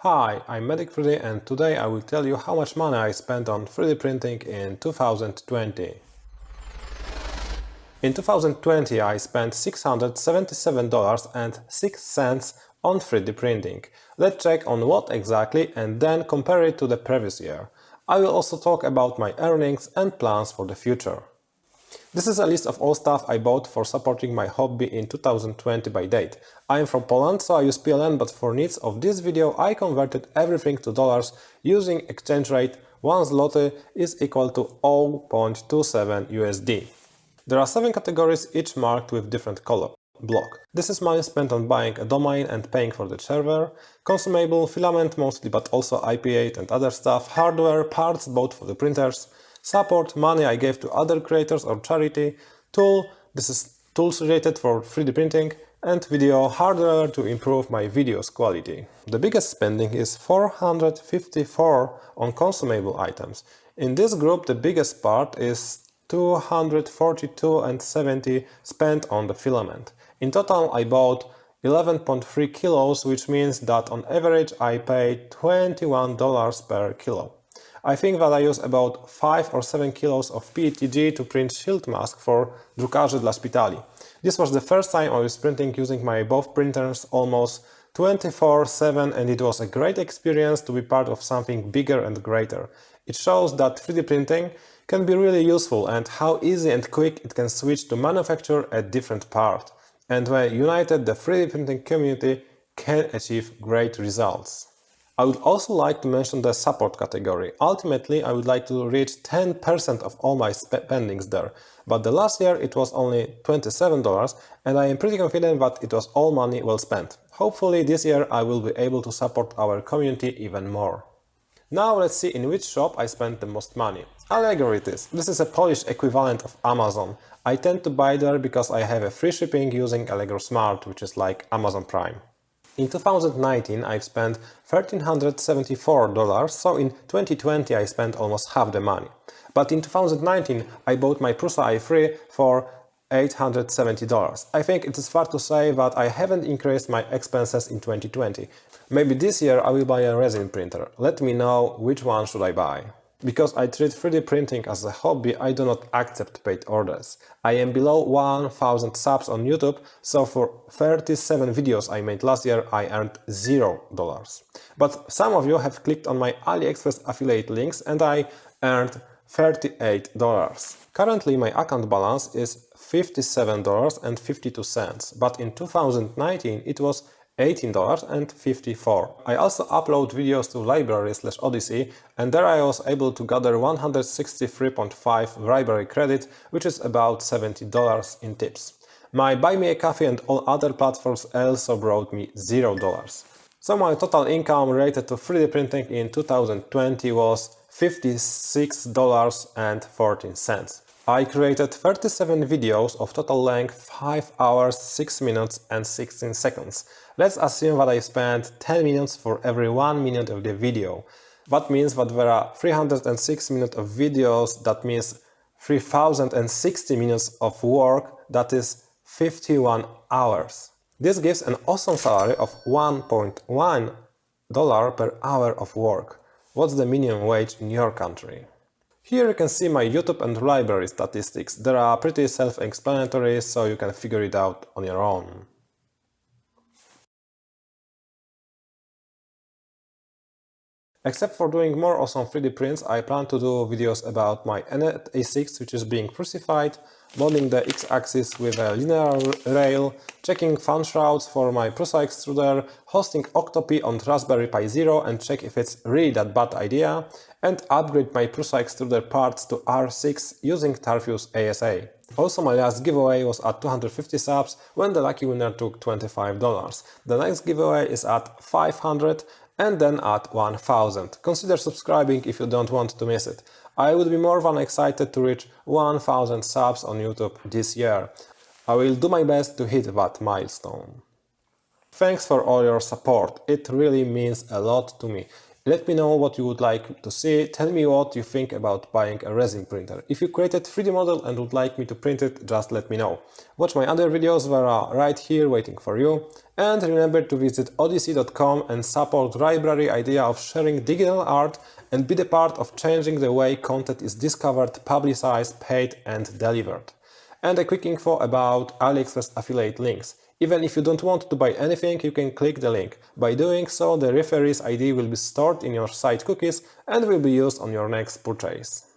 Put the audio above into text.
Hi, I'm Medic3D and today I will tell you how much money I spent on 3D printing in 2020. In 2020 I spent $677.06 on 3D printing. Let's check on what exactly and then compare it to the previous year. I will also talk about my earnings and plans for the future. This is a list of all stuff I bought for supporting my hobby in 2020 by date. I am from Poland, so I use PLN, but for needs of this video I converted everything to dollars using exchange rate 1 zloty is equal to 0.27 USD. There are 7 categories, each marked with different color. Block. This is money spent on buying a domain and paying for the server. Consumable, filament mostly, but also IP8 and other stuff. Hardware, parts bought for the printers. Support, money I gave to other creators or charity. Tool, this is tools related for 3D printing. And video, hardware to improve my video's quality. The biggest spending is 454 on consumable items. In this group the biggest part is 242.70 spent on the filament. In total I bought 11.3 kilos, which means that on average I paid $21 per kilo. I think that I use about 5 or 7 kilos of PETG to print shield mask for drukarze dla szpitali. This was the first time I was printing using my both printers almost 24/7 and it was a great experience to be part of something bigger and greater. It shows that 3D printing can be really useful and how easy and quick it can switch to manufacture a different part. And when united, the 3D printing community can achieve great results. I would also like to mention the support category. Ultimately, I would like to reach 10% of all my spendings there, but the last year it was only $27 and I am pretty confident that it was all money well spent. Hopefully this year I will be able to support our community even more. Now let's see in which shop I spent the most money. Allegro it is. This is a Polish equivalent of Amazon. I tend to buy there because I have a free shipping using Allegro Smart, which is like Amazon Prime. In 2019 I've spent $1,374, so in 2020 I spent almost half the money. But in 2019 I bought my Prusa i3 for $870. I think it is fair to say that I haven't increased my expenses in 2020. Maybe this year I will buy a resin printer. Let me know which one should I buy. Because I treat 3D printing as a hobby, I do not accept paid orders. I am below 1000 subs on YouTube, so for 37 videos I made last year I earned $0. But some of you have clicked on my Aliexpress affiliate links and I earned $38. Currently my account balance is $57.52, but in 2019 it was $18.54. I also upload videos to library/Odyssey and there I was able to gather 163.5 library credit, which is about $70 in tips. My Buy Me a Coffee and all other platforms also brought me $0. So my total income related to 3D printing in 2020 was $56.14. I created 37 videos of total length 5 hours, 6 minutes and 16 seconds. Let's assume that I spent 10 minutes for every 1 minute of the video. That means that there are 306 minutes of videos, that means 3060 minutes of work, that is 51 hours. This gives an awesome salary of $1.1 per hour of work. What's the minimum wage in your country? Here you can see my YouTube and library statistics. They are pretty self-explanatory, so you can figure it out on your own. Except for doing more awesome 3D prints, I plan to do videos about my A6, which is being crucified, modeling the x-axis with a linear rail, checking fan shrouds for my Prusa extruder, hosting Octopi on Raspberry Pi Zero and check if it's really that bad idea, and upgrade my Prusa extruder parts to R6 using Tarfuse ASA. Also, my last giveaway was at 250 subs when the lucky winner took $25. The next giveaway is at 500 and then at 1000. Consider subscribing if you don't want to miss it. I would be more than excited to reach 1000 subs on YouTube this year. I will do my best to hit that milestone. Thanks for all your support, it really means a lot to me. Let me know what you would like to see. Tell me what you think about buying a resin printer. If you created 3D model and would like me to print it, just let me know. Watch my other videos that are right here waiting for you. And remember to visit odyssey.com and support library idea of sharing digital art and be the part of changing the way content is discovered, publicized, paid and delivered. And a quick info about Aliexpress affiliate links. Even if you don't want to buy anything, you can click the link. By doing so, the referee's ID will be stored in your site cookies and will be used on your next purchase.